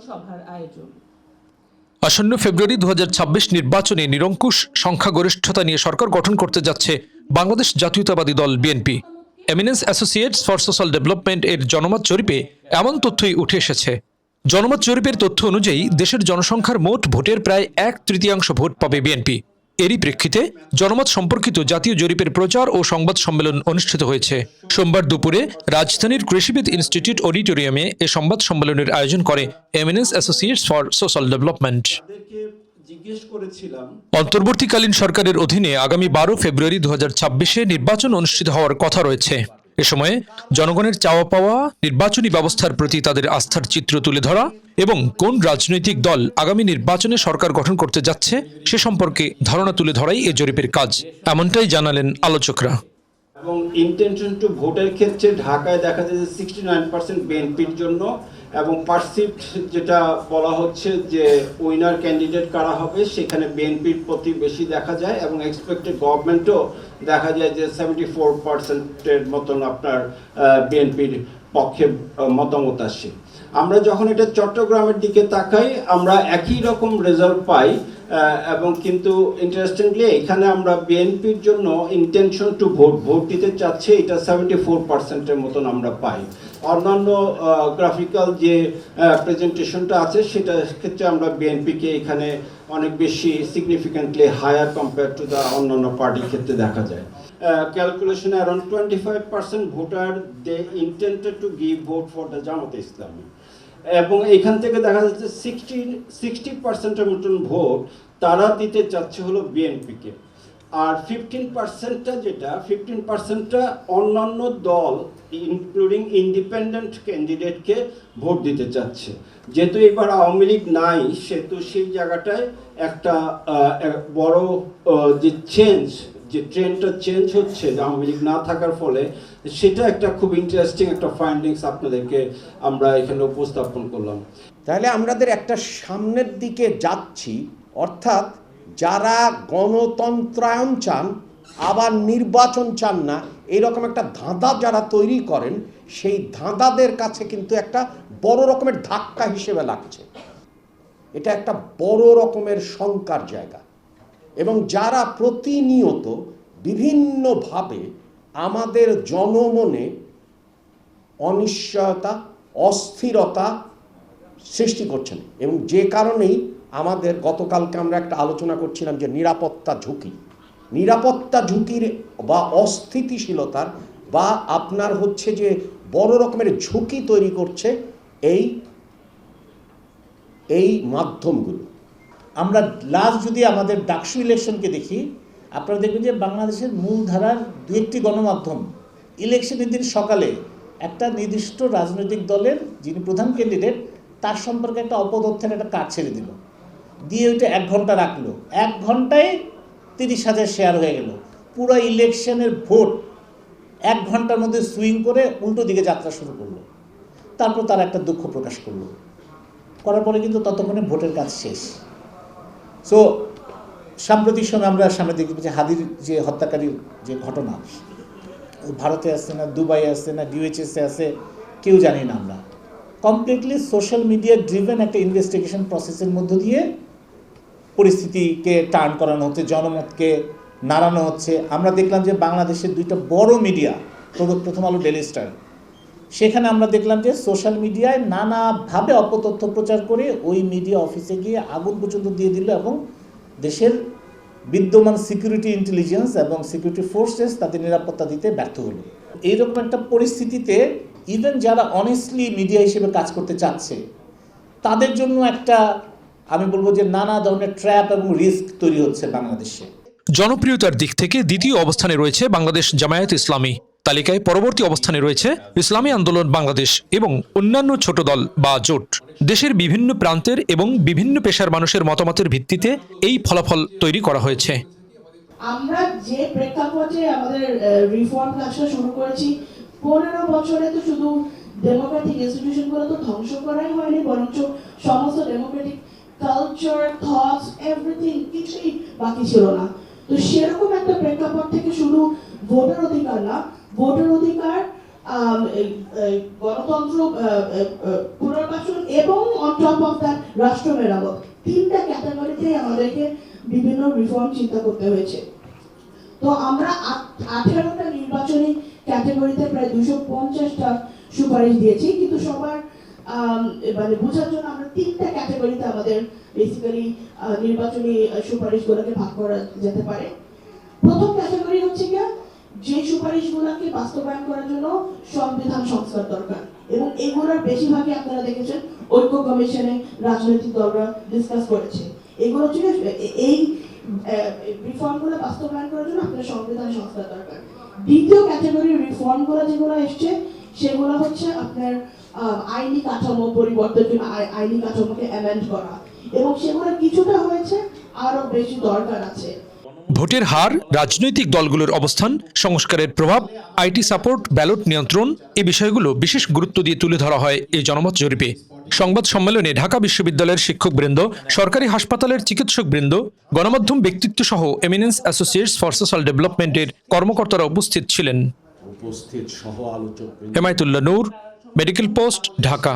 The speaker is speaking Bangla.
সভার আয়োজন। আসন্ন ফেব্রুয়ারি 2026 নির্বাচনে নিরঙ্কুশ সংখ্যাগরিষ্ঠতা নিয়ে সরকার গঠন করতে যাচ্ছে বাংলাদেশ জাতীয়তাবাদী দল BNP. Eminence associates for social development এর জনমত জরিপে এমন তথ্যই উঠে এসেছে। জনমত জরিপের তথ্য অনুযায়ী দেশের জনসংখ্যার মোট ভোটের প্রায় 1/3 ভোট পাবে বিএনপি। এরই প্রেক্ষিতে জনমত সম্পর্কিত জাতীয় জরিপের প্রচার ও সংবাদ সম্মেলন অনুষ্ঠিত হয়েছে। সোমবার দুপুরে রাজধানীর কৃষিবিদ ইনস্টিটিউট অডিটোরিয়ামে এ সংবাদ সম্মেলনের আয়োজন করে eminence associates for social development. অন্তর্বর্তীকালীন সরকারের অধীনে আগামী 12 ফেব্রুয়ারি 2026-এ নির্বাচন অনুষ্ঠিত হওয়ার কথা রয়েছে। এ সময়ে জনগণের চাওয়া পাওয়া, নির্বাচনী ব্যবস্থার প্রতি তাদের আস্থার চিত্র তুলে ধরা এবং কোন রাজনৈতিক দল আগামী নির্বাচনে সরকার গঠন করতে যাচ্ছে সে সম্পর্কে ধারণা তুলে ধরাই এ জরিপের কাজ, এমনটাই জানালেন আলোচকরা। এবং ইন্টেনশন টু ভোটের ক্ষেত্রে ঢাকায় দেখা যায় যে 69% বিএনপির জন্য, এবং পারসিভড যেটা বলা হচ্ছে যে উইনার ক্যান্ডিডেট কারা হবে সেখানে বিএনপির প্রতি বেশি দেখা যায়, এবং এক্সপেক্টেড গভর্নমেন্টও দেখা যায় যে 74%-এর মতন আপনার বিএনপির পক্ষে মতামত আসে। আমরা যখন এটা চট্টগ্রামের দিকে তাকাই আমরা একই রকম রেজাল্ট পাই, এবং কিন্তু ইন্টারেস্টিংলি এখানে আমরা বিএনপির জন্য ইন্টেনশন টু ভোট দিতে চাচ্ছে এটা 74%-এর মতন আমরা পাই। অন্যান্য গ্রাফিক্যাল যে প্রেজেন্টেশনটা আছে সেটা ক্ষেত্রে আমরা বিএনপিকে এখানে অনেক বেশি significantly higher compare to the অন্যান্য পার্টির ক্ষেত্রে দেখা যায়। ক্যালকুলেশনে around 25% voter they intended to give vote for the Jamaat Islami, এবং এখান থেকে দেখা যাচ্ছে 60%-এর মতন ভোট তারা দিতে চাচ্ছে হলো বিএনপিকে, আর 15%টা যেটা 15%টা অন্যান্য দল ইনক্লুডিং ইন্ডিপেন্ডেন্ট ক্যান্ডিডেটকে ভোট দিতে চাচ্ছে। যেহেতু এবার আওয়ামী লীগ নাই সেহেতু সেই জায়গাটায় একটা বড় যে ট্রেন্ডটা চেঞ্জ হচ্ছে আওয়ামী লীগ না থাকার ফলে, সেটা একটা খুব ইন্টারেস্টিং একটা ফাইন্ডিংস আপনাদেরকে আমরা এখানে উপস্থাপন করলাম। তাহলে আমাদের একটা সামনের দিকে যাচ্ছি, অর্থাৎ যারা গণতন্ত্রায়ন চান আবার নির্বাচন চান না, এইরকম একটা ধাঁধা যারা তৈরি করেন সেই ধাঁধাদের কাছে কিন্তু একটা বড় রকমের ধাক্কা হিসেবে লাগছে। এটা একটা বড় রকমের শঙ্কার জায়গা, এবং যারা প্রতিনিয়ত বিভিন্নভাবে আমাদের জনমনে অনিশ্চয়তা, অস্থিরতা সৃষ্টি করছেন, এবং যে কারণেই আমাদের গতকালকে আমরা একটা আলোচনা করছিলাম যে নিরাপত্তা ঝুঁকির বা অস্থিতিশীলতার বা আপনার হচ্ছে যে বড় রকমের ঝুঁকি তৈরি করছে এই মাধ্যমগুলো। আমরা লাস্ট যদি আমাদের ডাকসু ইলেকশনকে দেখি, আপনারা দেখবেন যে বাংলাদেশের মূলধারার দু একটি গণমাধ্যম ইলেকশনের দিন সকালে একটা নির্দিষ্ট রাজনৈতিক দলের যিনি প্রধান ক্যান্ডিডেট তার সম্পর্কে একটা অপতথ্যের একটা কার্ড ছেড়ে দিল, দিয়ে ওইটা 1 ঘন্টা রাখলো, 1 ঘন্টায় 30,000 শেয়ার হয়ে গেল। পুরো ইলেকশনের ভোট 1 ঘন্টার মধ্যে সুইং করে উল্টো দিকে যাত্রা শুরু করলো। তারপর তারা একটা দুঃখ প্রকাশ করলো, করার পরে কিন্তু ততক্ষণে ভোটের কাজ শেষ। সো সাম্প্রতিক সময় আমরা সামনে দেখতে পাচ্ছি হাদির যে হত্যাকারীর যে ঘটনা, ভারতে আসছে না, দুবাই আসছে না, ডিউএইচএসে আছে, কেউ জানি না। আমরা কমপ্লিটলি সোশ্যাল মিডিয়া ড্রিভেন একটা ইনভেস্টিগেশন প্রসেসের মধ্য দিয়ে পরিস্থিতিকে টার্ন করানো হচ্ছে, জনমতকে নাড়ানো হচ্ছে। আমরা দেখলাম যে বাংলাদেশের 2টা বড় মিডিয়া, প্রথম আলো, ডেইলি স্টার, সেখানে আমরা দেখলাম যে সোশ্যাল মিডিয়ায় নানাভাবে অপতথ্য প্রচার করে ওই মিডিয়া অফিসে গিয়ে আগুন পর্যন্ত দিয়ে দিল, এবং দেশের বিদ্যমান সিকিউরিটি ইন্টেলিজেন্স এবং সিকিউরিটি ফোর্সেস তাদের নিরাপত্তা দিতে ব্যর্থ হলো। এইরকম একটা পরিস্থিতিতে ইভেন যারা অনেস্টলি মিডিয়া হিসেবে কাজ করতে চাচ্ছে তাদের জন্য একটা, আমি বলবো যে নানা ধরনের ট্র্যাপ এবং রিস্ক তৈরি হচ্ছে বাংলাদেশে। জনপ্রিয়তার দিক থেকে দ্বিতীয় অবস্থানে রয়েছে বাংলাদেশ জামায়াত ইসলামী। তালিকায় পরবর্তী অবস্থানে রয়েছে ইসলামী আন্দোলন বাংলাদেশ এবং অন্যান্য ছোট দল বা জোট। দেশের বিভিন্ন প্রান্তের এবং বিভিন্ন পেশার মানুষের মতামতের ভিত্তিতে এই ফলাফল তৈরি করা হয়েছে। আমরা যে প্রেক্ষাপটে আমাদের রিফর্ম কাজটা শুরু করেছি, 15 বছরে তো শুধু ডেমোক্রেটিক ইনস্টিটিউশনগুলো তো ধ্বংস করাই হয়নি, বরঞ্চ সমস্ত ডেমোক্রেটিক কালচার, থটস, এভরিথিং কিছুই বাকি ছিল না। তো সেরকম একটা প্রেক্ষাপট থেকে শুধু ভোটার অধিকার না, ভোটার অধিকার গণতন্ত্র পুনর্বাসন এবং অন টপ অফ দ্যাট রাষ্ট্র মেরামত, তিনটা ক্যাটাগরিতে আমাদেরকে বিভিন্ন রিফর্ম চিন্তা করতে হয়েছে। তো আমরা 18টা নির্বাচনী ক্যাটাগরিতে প্রায় 250টা সুপারিশ দিয়েছি, কিন্তু সবার মানে বোঝার জন্য আমরা তিনটা ক্যাটাগরিতে আমাদের বেসিক্যালি নির্বাচনী সুপারিশগুলোকে ভাগ করা যেতে পারে। প্রথম ক্যাটাগরি হচ্ছে কি, যে সুপারিশগুলোকে বাস্তবায়ন করার জন্য সংবিধান সংস্কার দরকার, এবং এগুলোর বেশিরভাগই আপনারা দেখেছেন ঐক্য কমিশনে রাজনৈতিক দলরা ডিসকাস করেছে। এগুলো হচ্ছে এই রিফর্মগুলো বাস্তবায়ন করার জন্য আপনার সংবিধান সংস্কার দরকার। দ্বিতীয় ক্যাটাগরির রিফর্মগুলো যেগুলো এসছে সেগুলো হচ্ছে আপনার আইনি কাঠামো পরিবর্তন, আইনি কাঠামোকে অ্যামেন্ড করা, এবং সেগুলো কিছুটা হয়েছে, আরো বেশি দরকার আছে। ভোটের হার, রাজনৈতিক দলগুলোর অবস্থান, সংস্কারের প্রভাব, আইটি সাপোর্ট, ব্যালট নিয়ন্ত্রণ এই বিষয়গুলো বিশেষ গুরুত্ব দিয়ে তুলে ধরা হয় এই জনমত জরিপে। সংবাদ সম্মেলনে ঢাকা বিশ্ববিদ্যালয়ের শিক্ষকবৃন্দ, সরকারি হাসপাতালের চিকিৎসকবৃন্দ, গণমাধ্যম ব্যক্তিত্ব সহ এমিনেন্স অ্যাসোসিয়েটস ফর সোশ্যাল ডেভেলপমেন্টের কর্মকর্তারা উপস্থিত ছিলেন। উপস্থিত সহ আলোচক হেমায়েতুল্লাহ নূর, মেডিকেল পোস্ট, ঢাকা।